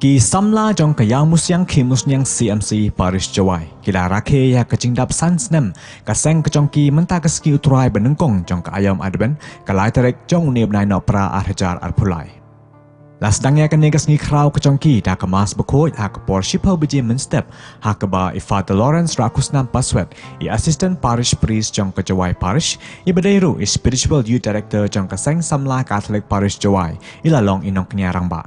Ki samla jong kaya musyang ki musyang CMC Paris Jawai. Kila rakhe ya kecingdap sansnem kaseng kecongki menta keski utrai benengkong jong ka ayam adben kalai terek jong unib nai no pra arhajar arpulai. Lasdangnya kene kesngi krau kecongki da kemas bekoi ha kepor shipau biji menstep ha keba Father Lawrence Rakusnam Paswet i assistant parish priest jong ke Jawai parish i bedairu i spiritual youth director jong kaseng samla Catholic parish Jawai i lalong inong kenyarang ba.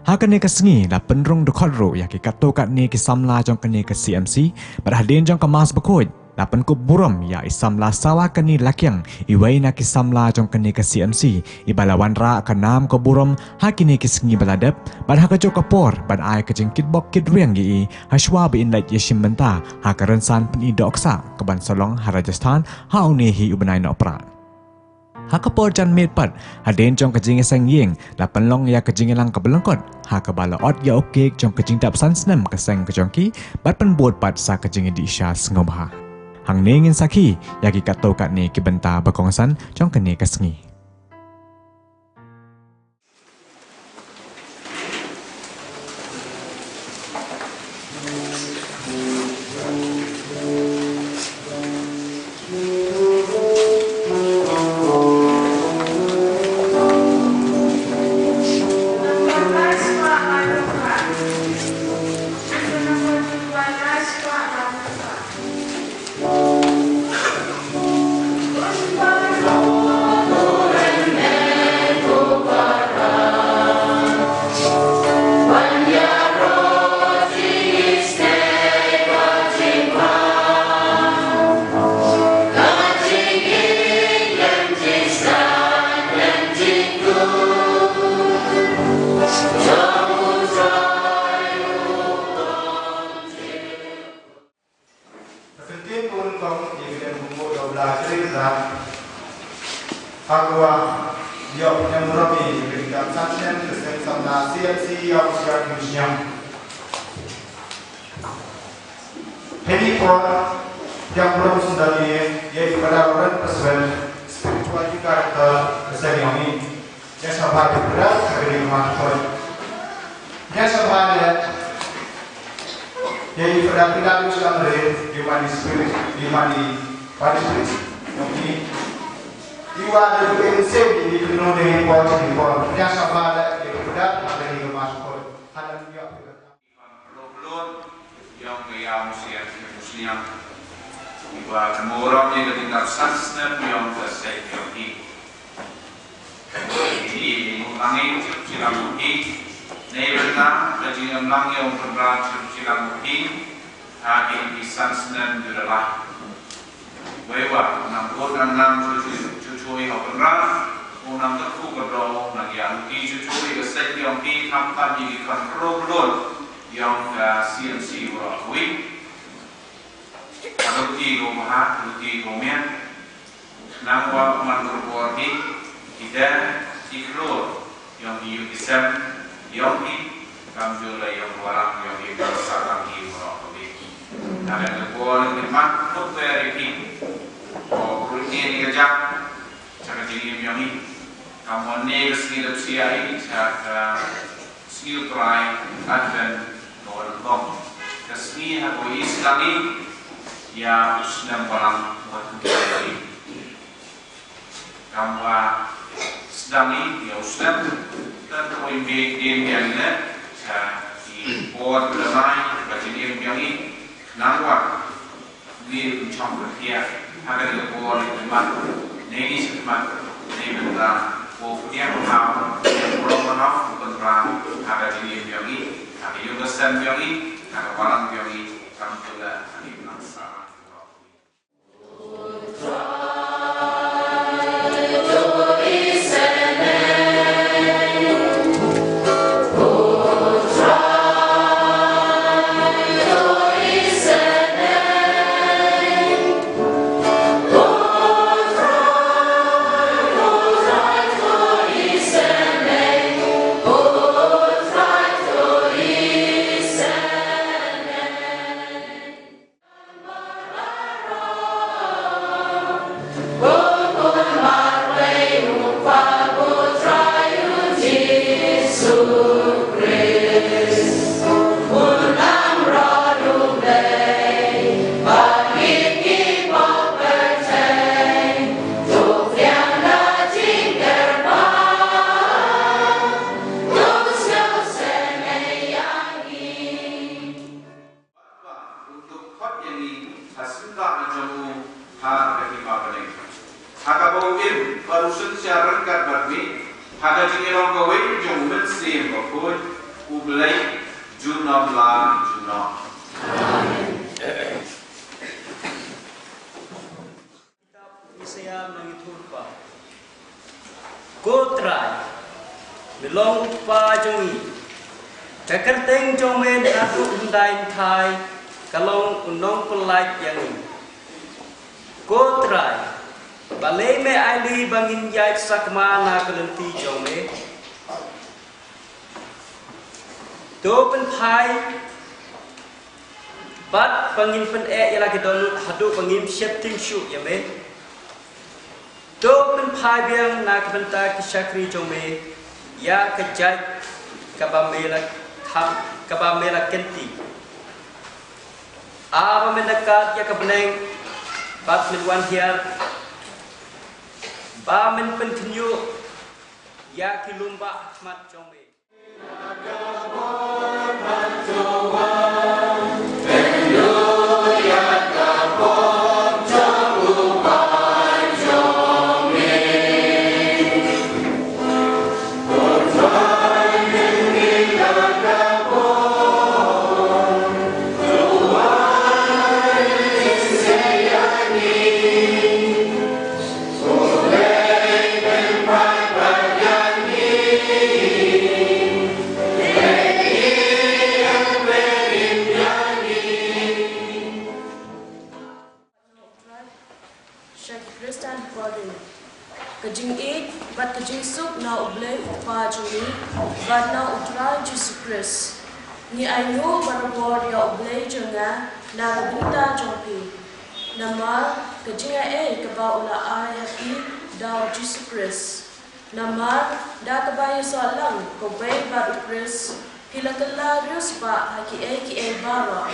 Hakane kesengi la penrung dekodro ya ki kato kat ni ki samla jong kene ke CMC berhadin jong kemas bekoi la penkup burom ya isamla sawa keni lakyang iwai na ki samla jong kene ke CMC i balawan ra kanam ko burom hakini ki sengi baladep ban hakajo kapor ban ai ke jengkit bok kit riang gi hashwa bi in like yeshim menta ha karensan pen i doksa ke ban solong ha Rajasthan ha uni hi ubenai no pra. Hakapor jan medpat haden jong kejing sang yeng la penlong ya kejing lang kabelengkot ha kabala ot ya okek jong kejing dap sansnem keseng kejongki bat penbuat pat sa kejing di isya sengobha hang nengin saki ya ki kato kat ni ki benta bakongsan jong kene kesengi. Hakwa yok yang murabi berikan saksian keseng samna CMC yang siap diusiam. Hemi kuat yang murabi sendiri yaitu pada orang pesawat spiritual karakter keseng yang ini yang sahabat berat beri manfaat. Yang sahabat yaitu pada tidak bisa melihat di spirit di body spirit yang ini. Iwa ada prinsip di penuh dengan impor yang sama ada di berat ada di rumah sekolah ada juga belum yang kaya muslim iwa kemurah yang ketingkat sansnem yang selesai ini mengulangi silam ini nebenang jadi menang yang berberat silam ini hari di sansnem adalah wewa 6 ช่วยเอาเป็นรักผู้นำทุกผู้กระโดดนักอย่างที่ช่วยกับเซ็ตยองที่ทำตามยิ่งกันโรคล้นยองกับ CMC ว่าวิ่งทุกที่โรงหะทุกที่โรงเมียนนางว่ามันกระโดดที่ได้ที่โรดยองที่อยู่ที่เซ็ตยองที่กำจุเลยยองวาระยองที่เราสร้างที่ว่าวิ่งนั่นแหละกระโดดเป็นมันทุกตัวที่พอรุ่นนี้นี่ก็จะCara jadi yang ini, kamu negas hidup siai, cara skill try, advent, nolong. Kesini aku Islami, ya sedang barang buat kita ini. Kamu sedang ini, ya sedang dan kau ini yang ini, cara di buat berdamai, baca yang ini, nangwa, di ucap berkia, agar dia buat itu Neni setelah Neni benda, dia menghafal, dia menghafal benda ada di yang ini, ada juga sen yang ini, ada barang yang ini, kamu juga ada menasa. win barusan siaran kat badmi haga jingirong ka win jong men sim ba koi ublay junab la junab. Saya mengitur pa. Kotrai belong pa jongi. Jakarteng jomen aku undain thai kalong unong pelai yang ini. Kotrai balai me ali bangin yai sakma na kelenti jome. Do pen thai bat bangin pen ialah kedon hadu bangin setting shoot ya me. Do pen thai biang na kebenta kisakri jome ya kejai kabamela kenti. Apa mendekat ya kebeneng bat milwan hiar. Ba men pentinyu ya kilumba Ahmad Jome. Kajing eat, but kajing soup na ublay pa juni, but na utral Jesus Christ. Ni ayo barabor ya ublay juna na kabinta jompi. Namar kajing ay kaba ula ay happy daw Jesus Christ. Namar da kabayo sa lang kabay ba Christ kilakala rius pa haki ay bara.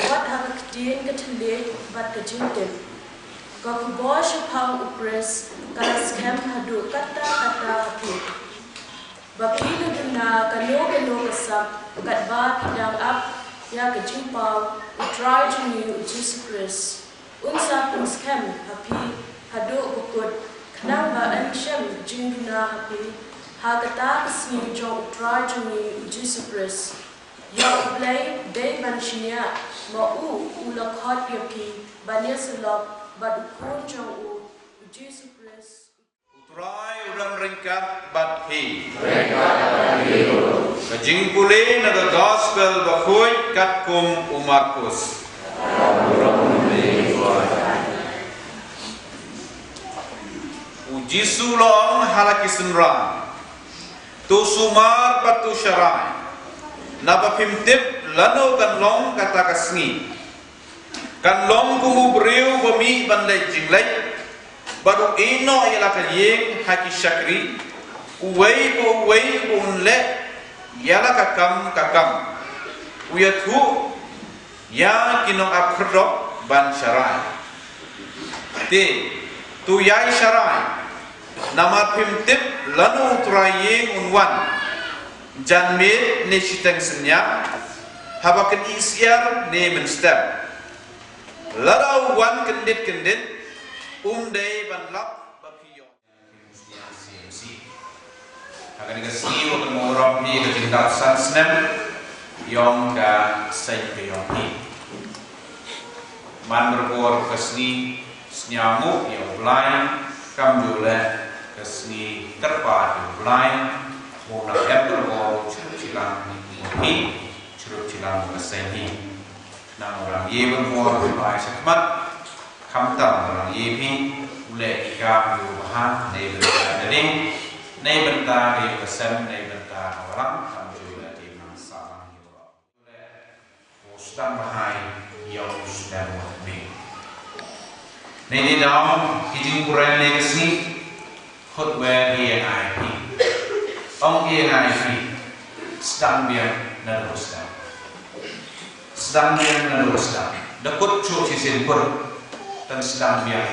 What hakakdin katili but kajing din. Kau bos pang upres kalas kem hadu kata hati. Bapila duna kano kesap kat ba pidang up ya kejimpau utrai juni Jesus Christ. Unsa pun kem happy hadu bukut kenang ba anshem jingduna happy ha kata kesmi jong utrai juni Jesus Christ. Ya play day manshinya mau ulak hot yoki banya selok but kunjung Jesus Christ. Utrai urang ringkat bat hi. Kajing pule naga gospel bakoi kat kum Markus. Uji sulong halaki senrang. Tu sumar batu syarai. Napa pimtip lano kan long kata kasngi. Kan long kumu beriu bumi bandai jinglai baru ino ialah kalieng haki syakri uwei bu unle ialah kakam uyathu ya kinong akhrodok ban syarai te tu yai syarai nama pimtip lanu turayeng unwan janmir ne siteng senyap habakan isyar ne menstep Ladau wan kendit day banlap bapiyo. Akan dikasih waktu murah ni kecintaan sansnem yang ka sayang ni. Man berbor kesni senyamu yang lain kam jule kesni terpa yang lain mula yang berbor cilang ni cilang kesini. Nang orang ye bermuar berbaik sakmat, kamtam orang ye pi ulek ikam yubahan nei benta dening nei benta ye kesem nei benta orang kam juga di masalah yuba ulek ustan bahai yang ustan wahmi nei di dalam kijing kuren nei kesni khutbah ye ngai pi ong ye ngai pi stan biar dan ustan sedang dia meneruskan dekut cuci simpur dan sedang dia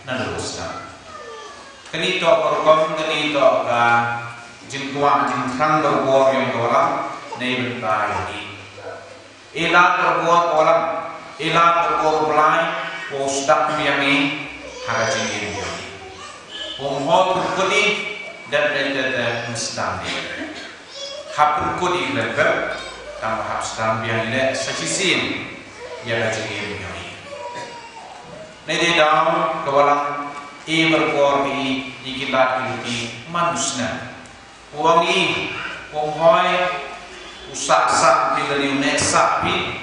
meneruskan kenito korkom kenito ka jingkuang jingkrang berbuat yang orang nei bentai ini ilat berbuat orang ilat berbuat pelai posdak dia ni harajin ini Hol kuni dan ada mustam. Hapun kuni lebar, tambah hapstam yang ini sekisin yang ada di ini. Nede daun kawalang berkorbi ikilat di manusia. Wangi, hoi, usak di dalam sapi,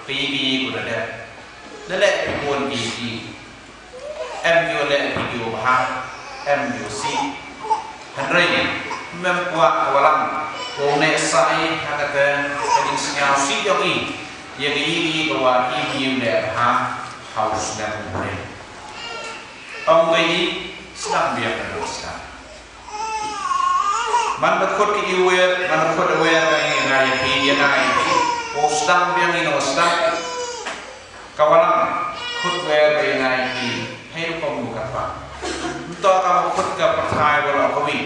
pergi kuda deh. Lelak pun gigi, lelak video MUC, Henry, membuat kawalang, sai kata jadi senyal si joki, yang ini bahwa ini lelak haus dan mulai. Ông ấy sedang biar berdosa. Man berkot aware dengan gaya dia naik. Oh sedang biar ini sedang kawalan kut aware dengan hidup pemuka pak. Untuk kamu kut ke percaya walau kami.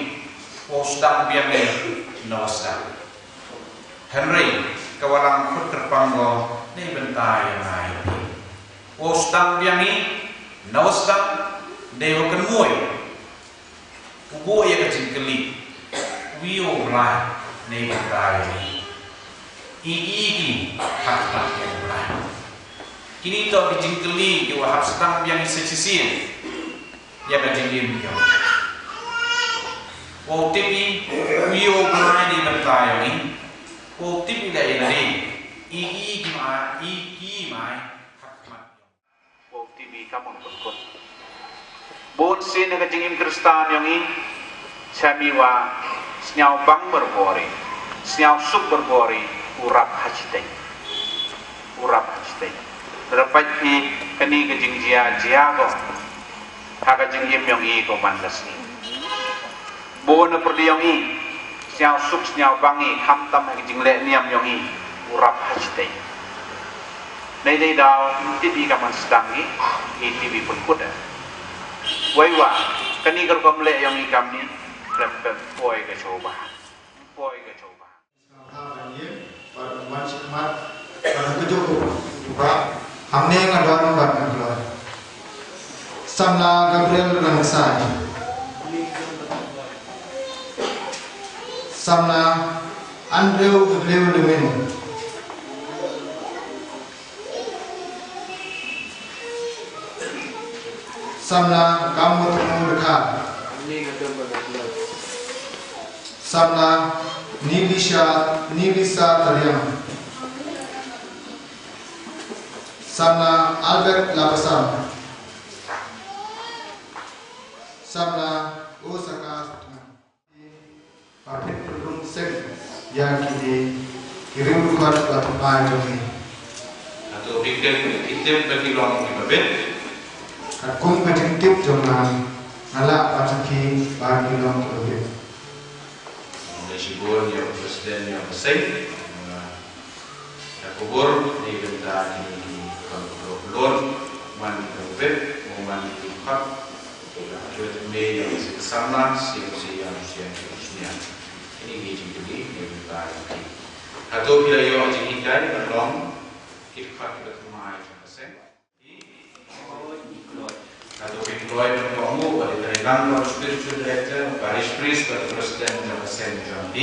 Oh sedang biar ini sedang. Henry kawalan kut terpanggo ni bentai yang naik. Oh sedang biar ini sedang. Dewa kemuai, ubo ya kecil keli, wio belai, nih berkali, hak yang belai. Kini tu kecil keli, jua hak sedang yang sisir, ya kecil lim jauh. Kau tipi, wio belai nih berkali, kau tipi dah ini, mai, hak mat. Kau tipi kamu berkot. Bon sin na kajingin Kristan yang ini, samiwa senyau bang berbori, senyau suk berbori, urap hajiteng. Terdapat ni kini kajing jia ko, kajing yang ini ko mandas ni. Bon na perdi yang ini, senyau suk senyau bangi, hamtam kajing le niam yang ini, urap hajiteng. Nai daw tibi kaman sedang ini tibi pun kuda. Waiwa, kani kalau kamu lihat yang ikam ni, lepas boy ke coba. Masih kemat, kalau tujuh juga, hamne ngadon buat ngadon. Samla Gabriel Rangsai, Samla Andrew Gabriel Lemin, Samla kamu temu dekat. Samla Nilisa Tariam. Samla Albert Labasam. Samla Osaka. Pakai pelung sek yang kirim kuat atau apa ini. Atau kita bagi long di babet. Kung kajengtip jangan ala pataki bagi long terlebih. Sibur yang presiden yang besar, kubur di benda di kolor man babet, man tukat, jual me yang kesana, siapa ini hijau jadi yang benda ini. Atau bila yang hijau berlong, kita bertumai macam atau Floyd kamu pada Bangalore Spiritual Director, Parish Priest pada Presiden dan Saint John D.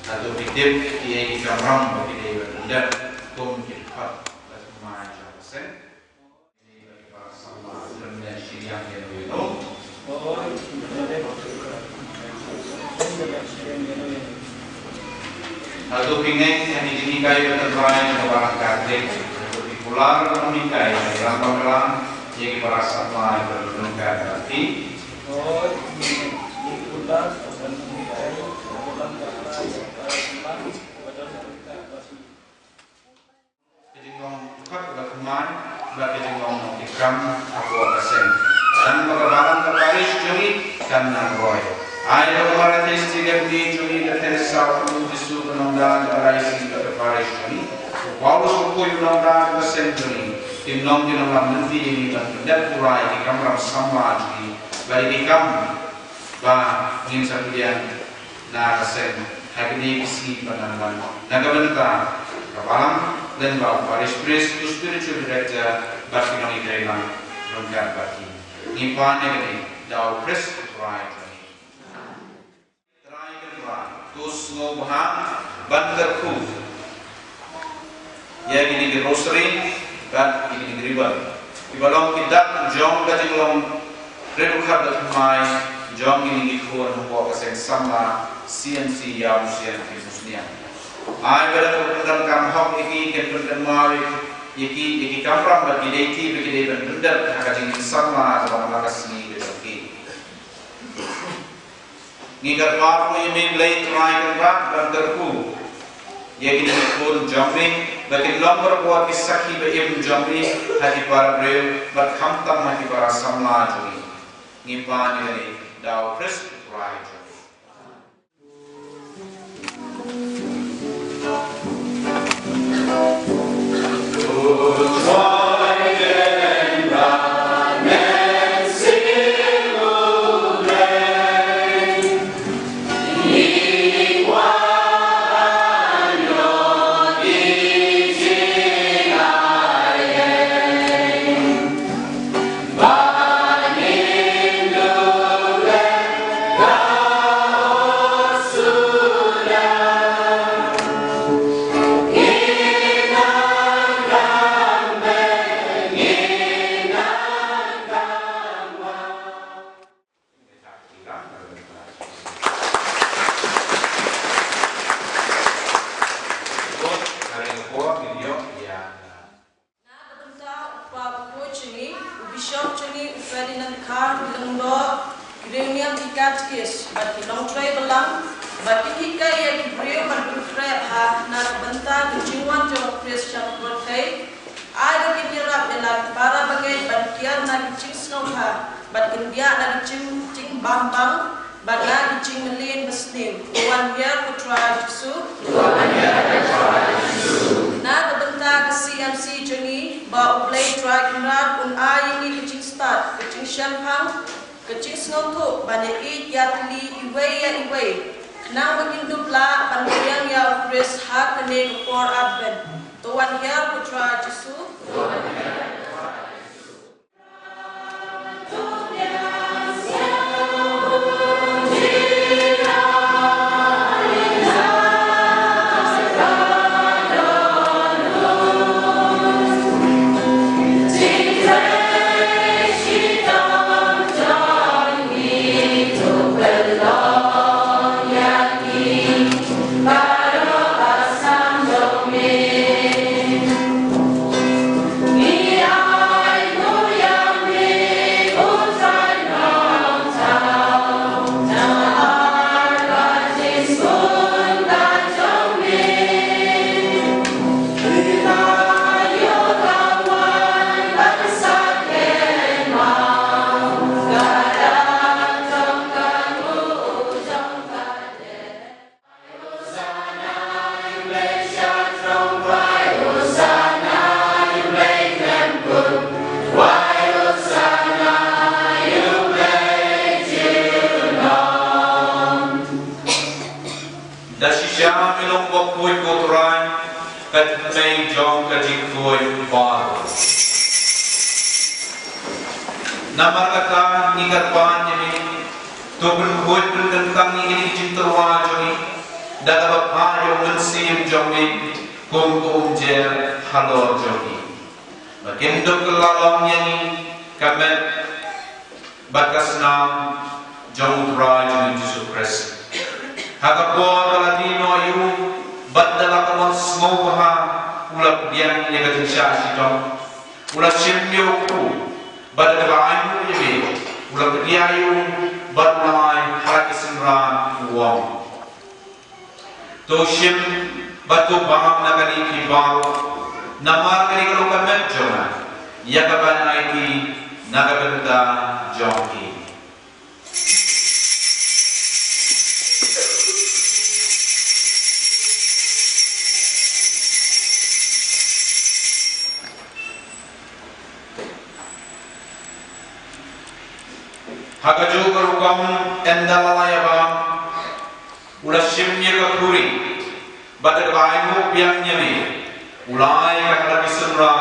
Atau Bidip ia dikamram bagi dia bertindak kum kita pada macam Saint. Ini bagi para sama dan syiriah yang dulu. Atau pingin yang dijadikan penerbangan kepada Katolik. Pular menikah dalam panggilan yang berasal dari berlengkap hati. Jadi ngomong kat berkeman, bagi ngomong ikram aku akan dan perkembangan terbaris curi dan nanggoy. Ayat orang yang di curi dan tersau disuruh penonggang terbaris terbaris curi. Paulus berkuih dalam century, timnom dalam nanti ini dan tidak purai di kamar sama jadi bagi kamu bah ingin sekian nak sen hari ini isi penangan naga bentar kapalang Lembau Paris Priest to Spiritual Director Barkinong Idrelang Rungkat Barki Nipan Negani Dao Chris Rai Rai Kenra Tus Ngobha Bandar Ku Ya gini di Rosary dan gini di River Ibalong Kidak Jong Kajilong Redukar Mai Jong gini di Kuan Huwa Kaseng Sama CNC Yau CNC Musnia Ai bela kemudian kamhok iki kemudian mau iki kamram bagi deiti bagi depan benda agak ingin sama dalam lakas ni betul. Ngikat paru ini belai try kemudian dan terku. Ia ini pun jambi bagi nomor buat kisaki bagi jambi hati para bril berkamtam hati para samla jadi. Ngipan ini dau Chris try. Namar kata ingat pan jadi tubun kuat tentang ini cintawa jadi dalam apa yang mensim jadi kum jer halor jadi makin dok lalang yang kami bakas nam jauh raja Yesus Kristus hakapo Latino ayu badala kawan semua ulah biang yang ketisah sidong ulah simbiu bad baaan ini ulah beriayu bad lai haraki semran uang toshim batu bangam nakani kibau namar kali kalau kamet jona ya kaban aiki nagabenda jongi hagajo karukam endalalaya bang ulah shimnya kakuri badak bainu biang nyami Ulai kakak bisenra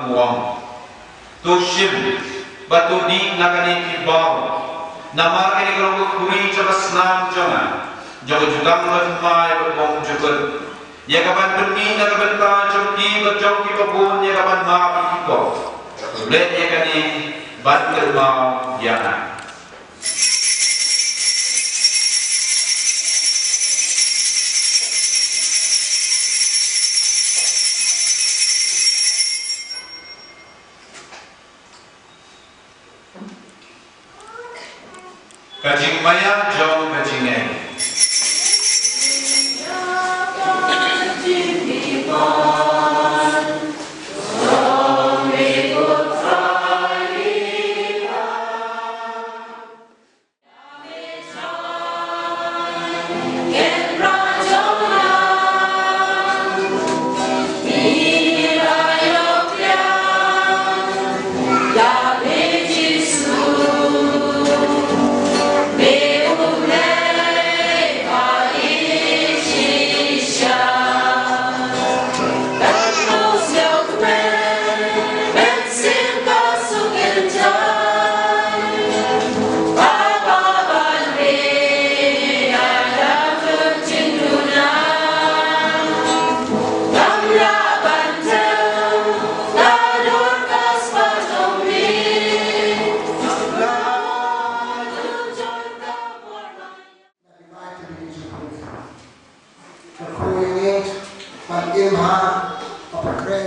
uang. Tushim batu di nakani kibau. Namar ini kalau kuri coba senam jangan. Jangan juga mengemai berbong juga. Ya kapan demi nak bentar coki berjoki berbun ya kapan maafi kiko. Boleh ya kani bantu mau jangan. Kajing maya jauh kajingnya.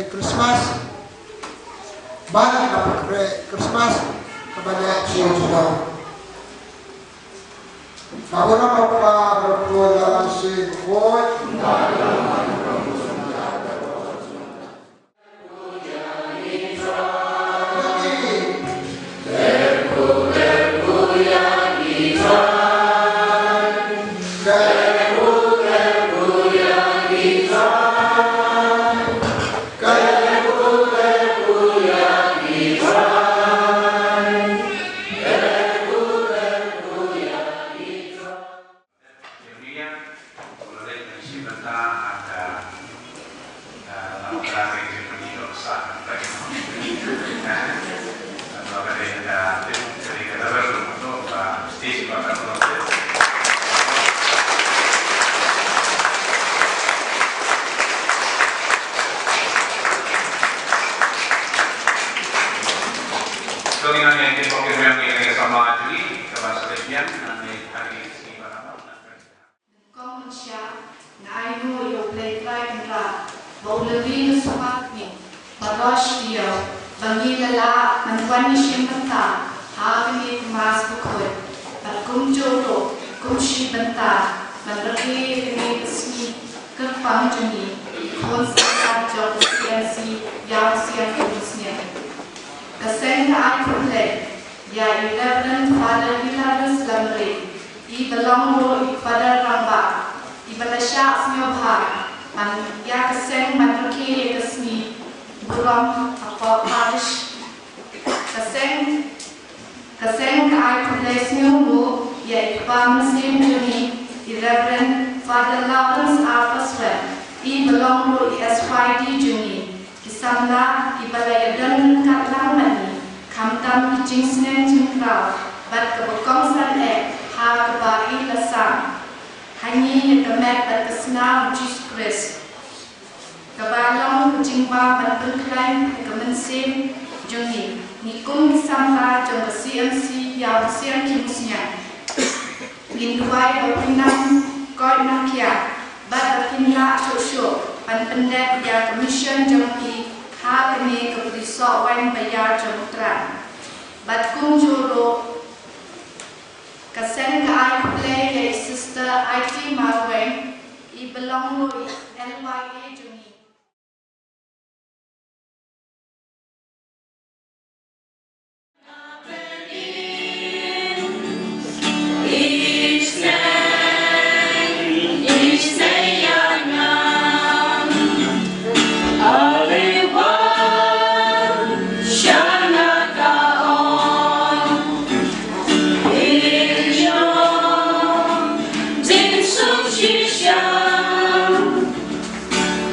Christmas, banyak Christmas kepada Yesus. Kamu nak apa berpulang sikut?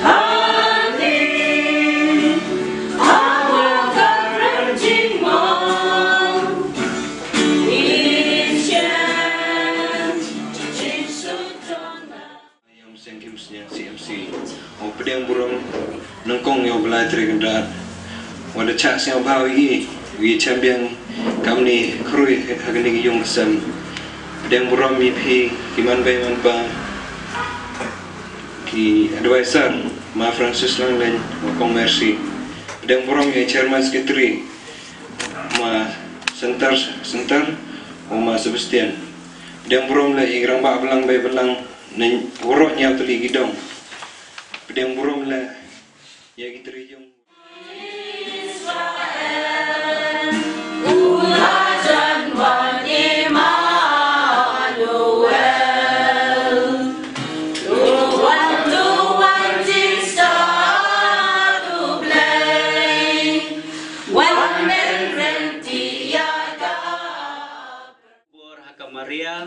I wala cha siya bawi wi champion kamni krui hagni yung sam deng buram mi phi kiman bay man ba ki advisor ma Francis lang len kong mercy deng buram mi chairman secretary ma center o ma Sebastian deng buram la igrang ba belang bay belang nen urok nya tuli gidong deng buram la ya gitri yung Maria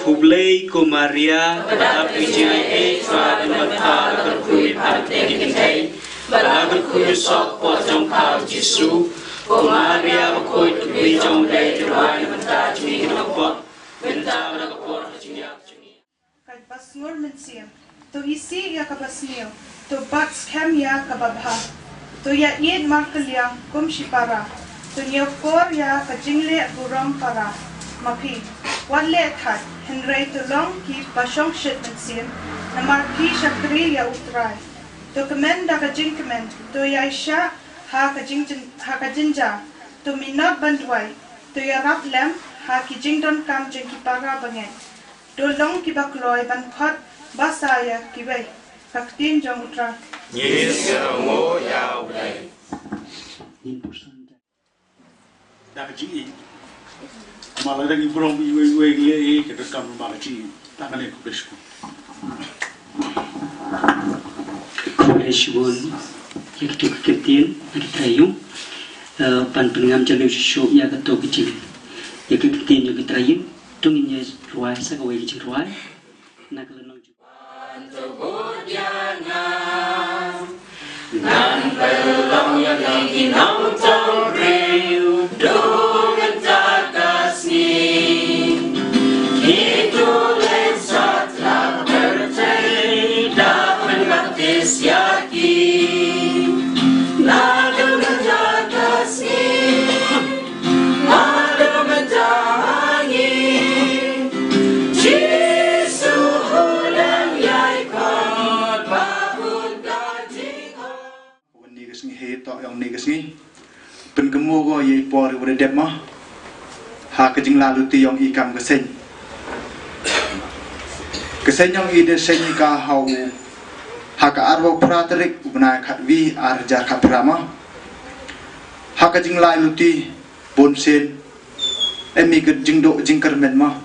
Hublay ko Maria tapi jai sa mata berkulit hati kita balagat ko sok po jong kau Jesu ko Maria ko tu jong dai tuai mata jini ko benta na ko jinya Kad basngur mensiam to isi ya kabasnio to bats kem ya kababha to ya id markaliang kum shipara to nyokor ya kajingle burong para mapi walle that henry to long ki basong shit mensiam na marki shakri ya utrai to kemenda kajing kemen to ya isha ha kajinja to minot bandwai to ya rap lem ha ki jingdon kam jeng ki para bangen to long ki bakloy ban khot basaya ki bai kaktin jong utra Yes, mo ya ulai. Dak ji malah lagi belum we le ke kam malah ji tak ne ko besku Kuheshbon yaktu keketin kita pan pengam jalur show ya keto kecil ya keketin ya kita yuk tungin ya ruai sagawe kecil ruai nak lenong juga nan pelong yang lagi nonton reu dengan takasni itu lezat lah bertei dapat baptis yakin nada menjakasni nada menjangi Jesu ulang yaikot babun kajing Wani kesni he tok yang ni kesni pengemu go ye por ure dep mah ha kejing lalu ti yang ikam keseng yang ide seng ka hau ha ka arwo praterik ubna khat vi arjar khat prama ha kejing lalu ti bonsen emi kejing do jingker men mah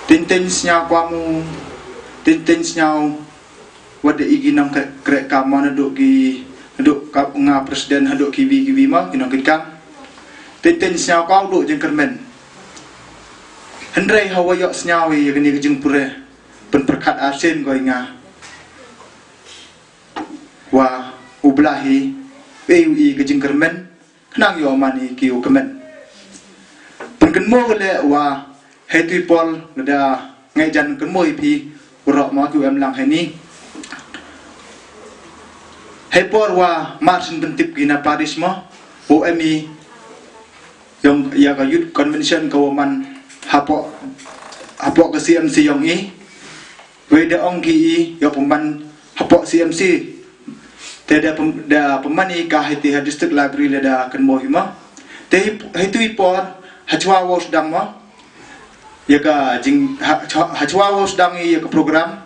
tinten snya kwamu tinten snyau wade igi nang krek kamana do ki do ka nga presiden hadok kiwi mah kinong kikam tinten snyau kau do jingker men Hendrai hawayok senyawi kini kejeng pure penperkat asin kau inga wa ublahi PUI kejeng kermen kenang yo mani kiu kemen pengenmo le wa hetui pol ngeda ngaijan kenmo ipi urok ma ku em lang heni hepor wa marsin bentip gina Paris mo OMI yang ya ka youth convention kawaman hapok ke CMC yang weda ong ki ya peman hapok CMC teda peman ka hati district library leda kan mohima te hitu ipor hachwa was dang ma ya ka jing hachwa was dang ya ka program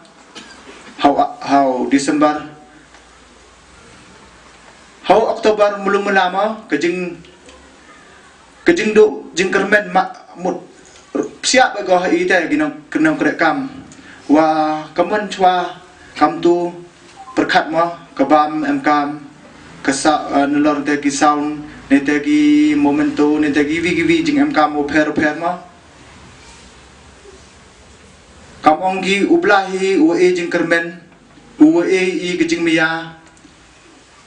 how Desember how Oktober mulung melama kejing do jingkermen mut siap bego ite ginong kerekam wa kemen chwa kam tu perkat mo kebam mkam kesa nelor tegi sound ne tegi momento ne tegi vi jing mkam o per mo kam onggi ublahi ue jing kermen ue I gejing mia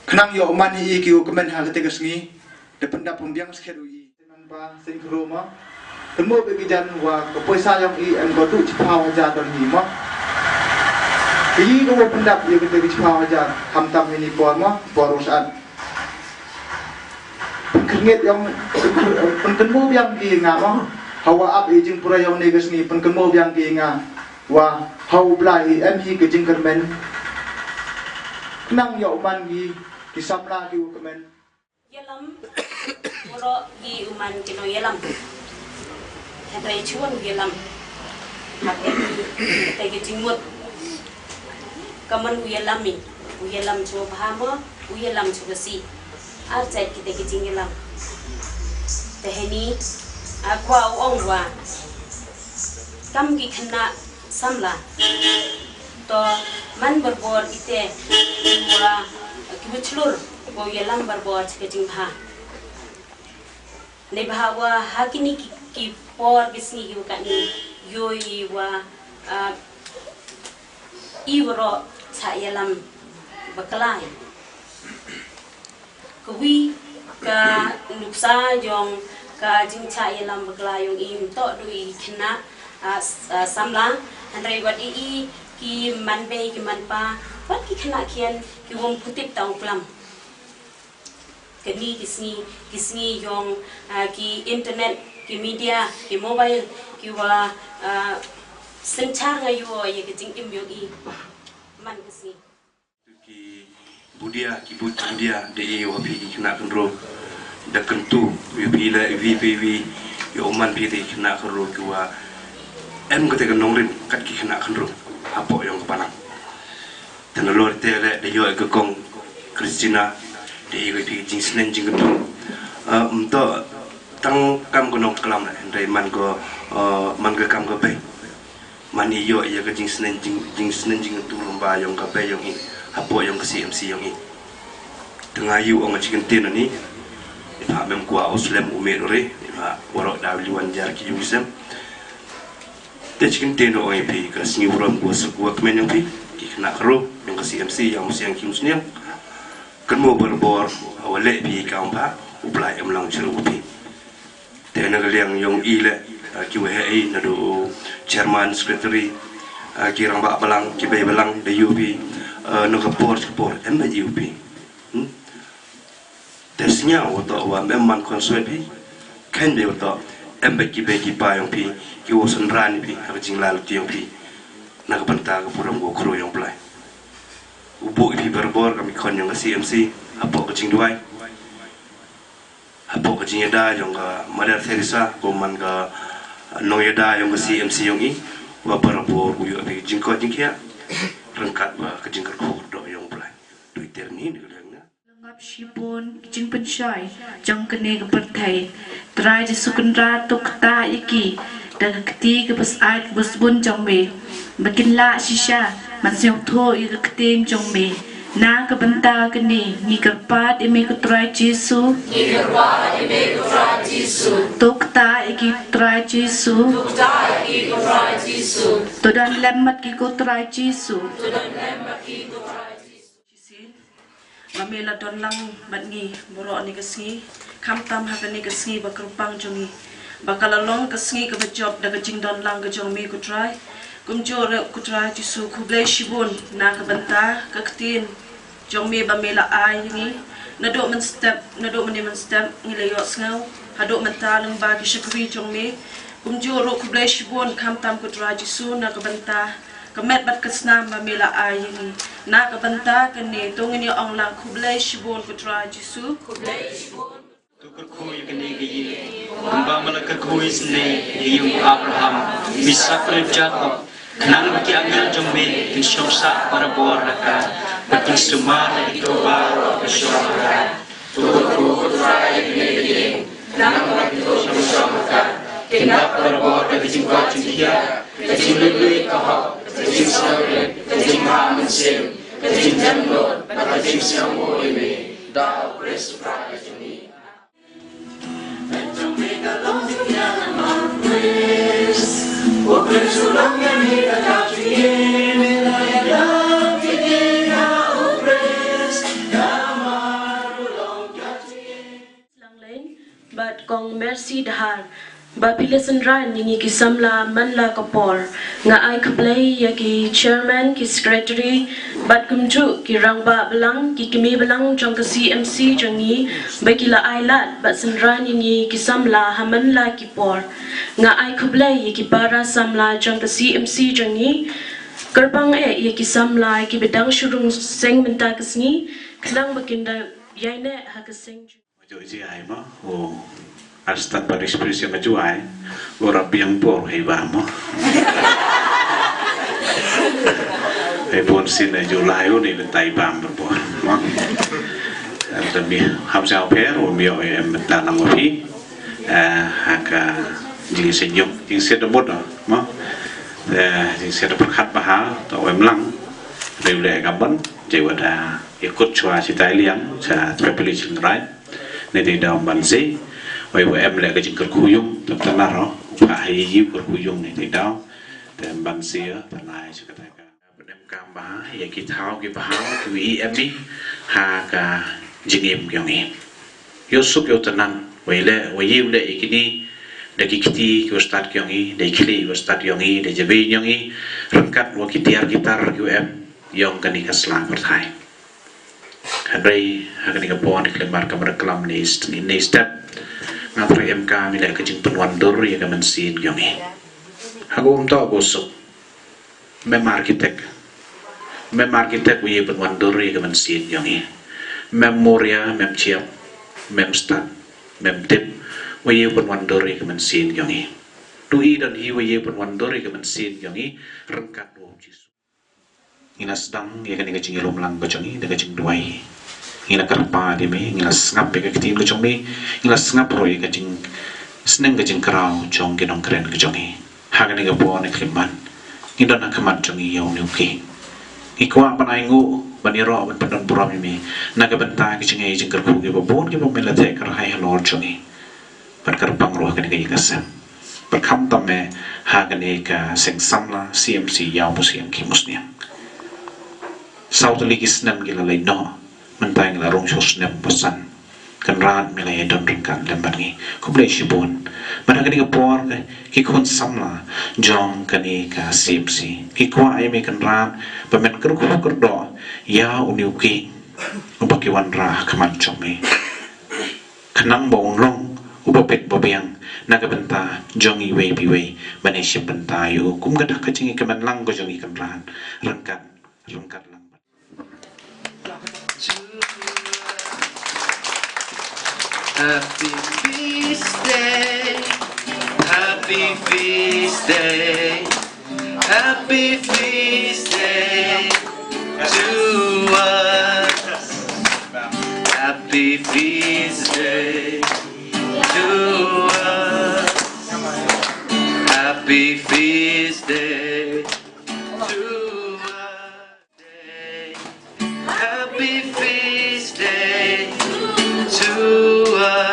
kenang yo man I ki kemen ha ketegesngi dependa pembiang skedu I ba sinkroma Temu bagi jan wa kepoisa yang I em godu cipau aja dan ni mo Ini dua pendap yang kita bicara aja. Hamtam ini puama, puarusan. Penkengit yang penkemu yang diingat mah. Hawa ab ijing pura yang negas ni penkemu yang diingat. Wah, hau belai MH kejing kermen. Kenang ya uman gi disamla gi kemen. Yelam, moro gi uman kino yelam. Hentai chuan yelam. Hati tegi jingmut. Kaman uyelami, uyelam chuo bahama, uyelam chuo si. Arcait kita kejing yelam. Teheni, aku awong wa. Kam gi kena samla. To man berbor ite wa kibuchlur ko yelam berbor kejing bah. Ne bahwa hakini ki por bisni ki kani yoi wa iwro cha yelam baklai kawi ka nuksa jong ka jing cha yelam baklai yong im to dui khna samla handrai wat I ki manbe ki manpa wat ki khna khian ki wom phutip tau plam kini kisni yong ki internet ki media ki mobile ki wa senchar ngayo ye ki jing im yogi man kisni ki budia ki budia de wapi ki kena kenro da kentu wi la VPV yo man pi de kena kenro ki wa em ko te kenongrin kat ki kena kenro apo yang kepalang tenelor tele de yo ke kong Christina de ko pi jing snen jing kentu to tang kam ko nok kelam ndai man ko kam ko pe man iyo ya ke jing snen jing tu lomba yang ka pe yang I apo yang ke CMC yang I tengah yu ong chicken tin ni ha mem ko auslem umere ha woro w1 jar ki yusem te chicken tin o IP ka sni uram ko sekua kemen yang pi ki kena kro yang ke CMC yang musiang kimsnya kan mo berbor awale pi ka umpa uplai emlang ceru pi te nagaliang yung ile QHI nado chairman secretary kirang ba balang kibay balang de UP no kapor emba UP tesnya wato wa memman konsuel pi kan de wato emba kibay kipayong pi kiwosan rani pi hakajing lalu tiyong pi nakapanta ka purang go kro yung play ubo pi berbor kami kon yung CMC apo kajing duai apo kajing da yung Mother Teresa kuman ka noyada yung CMC yung I wa berbor uyo pi jingko jingkia rengkat wa kajing kerko do yung play Twitter ni dilengna Ngap shipon jing pensyai jang kene ke pertai trai di sukundra tuk ta iki dan keti ke pas ait bus bun jong me makin la shisha man syong tho i ke ketim jong me na ke benta kene ni kerpat ime ke trai Jesu tuk ta iki trai Jesu to dan lemmat ki ko trai Jesu Mamela don lang batngi borok ni kesngi kamtam hakani kesngi bakrupang jongi bakalalong kesngi ke job da kejing don lang ke jong mi ku try kumjore ku try Jesu ku blai shibun na ke benta ke ketin jong mi bamela ai ni nadok men step ngilayo sngaw hadok menta lang ba ki shakri jong mi kumjore ku blai shibun kamtam ku try Jesu na ke benta kemet bat kesna mamela ai ni na ke benta kene tongin yo ong lang ku blai shibun ku try Jesu ku blai shibun Tukur koi kene gigi, kembang malakar koi sene, yung Abraham, Isaac dan Jacob, kenang bagi angel jombe, yang syongsa para buar raka, betul semua dari toba bersyukur. Tukur koi kene gigi, kenang bagi syongsa raka, kenap para buar dari jingkau jingkia, kejing lului kahok, kejing saurin, kejing hamensim, kejing jamlot, kejing siamu ini, dah bersuka kejing. But kong mercy dahar Bapila Sandran ningi kisamla manla kapor nga ay kaplay ya ki chairman ki secretary bat kumju ki rangba belang ki kimi belang jong ke CMC jongi bakila ailat bat Sandran ningi kisamla hamanla ki por nga ay kaplay ya ki para samla jong ke CMC jongi kerbang ya ki samla ki bedang shurung seng menta kesni kelang bakinda yaine hakaseng Joji ai mo o Astan Paris Pris yang ajuai orang biang por hei bamo hei bon sin Julai ni letai bam berbor mo tapi hamsa per o mio em dalam opi haka jing senyum jing sedemut mo jing sedemut khat bahal to em lang rele gaban jewada ikut chua cita liang sa pepili cingrai ne di dalam banzi vậy em lại cái chuyện cực khuyung tập tan đó phải hiếu cực khuyung này thì đó thì em ban xía thành lại cho cái cái em cam bá vậy cái tháo cái bá cái vị em đi hà cả kinh nghiệm kiểu này yếu súc yếu tan ăn vậy yếu lệ cái đi để cái cái start kiểu này để cái start kiểu này để jadi kiểu này rangkat waktu tiar gitar kiểu em yang kan ikas selang berthai hadai akan ikapon iklemar kamar kelam ni step ngapre MK milai kecing penwandur ya kaman sin gyongi hago to gosok mem arkitek wi penwandur ya kaman sin gyongi memoria mem chiap mem stat mem tip wi penwandur ya kaman sin gyongi tui dan hi wi penwandur ya kaman sin gyongi rengkat wo jisu ina sedang ya kan kecing ilum lang gyongi de kecing duai ina karpa di me ina ngap ke kitin ke chong me ina ngap roi ke jing sneng ke jing krau chong ke nong kren ke chong ni ha ke ni ke po ne kliman ina na kamat chong i yau ni ki ikwa panai ngu bani ro ban padon puram me na ke benta ke jing jing kar ku ke bon ke bo me la te kar hai halor chong ni par kar pang ro ke ni ke kasam par kham tam me ha ke ni ka seng samla CMC yau bu siang ki musnia sau tali kisnan ke la lai no mentang la rong sos nem pesan kan ran milai don ringkan lembar ni ku boleh sibun mana kini kapor ki kun samla jong kani ka CMC ki kwa ai me kan ran pamen ker ku ker do ya uniuki ubaki wan ra kaman chome kanang bong long ubapet bobiang naga benta jong i we bi we bane sip benta yu kum ga dak kacing kaman lang go jong i kan ran rengkat lang Happy feast day, happy feast day, happy feast day to us. Happy feast day to us. Happy feast day to us. Happy feast day to us.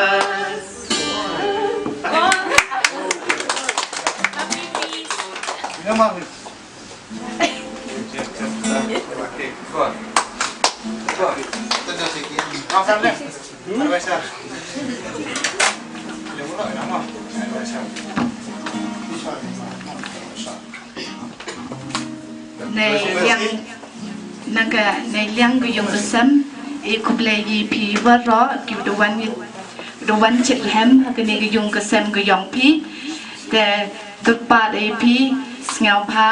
Này liang cái dùng cái sâm, ikut lagi pi warro, kita doan cek hem, cái này cái dùng cái sâm cái yong pi,แต่terpat pi ngau pa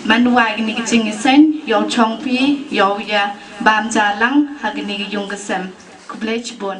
man wai cái này cái ching sen, yo chong pi, yo ya bam jalang, cái này cái dùng cái sâm, ikut lagi bon.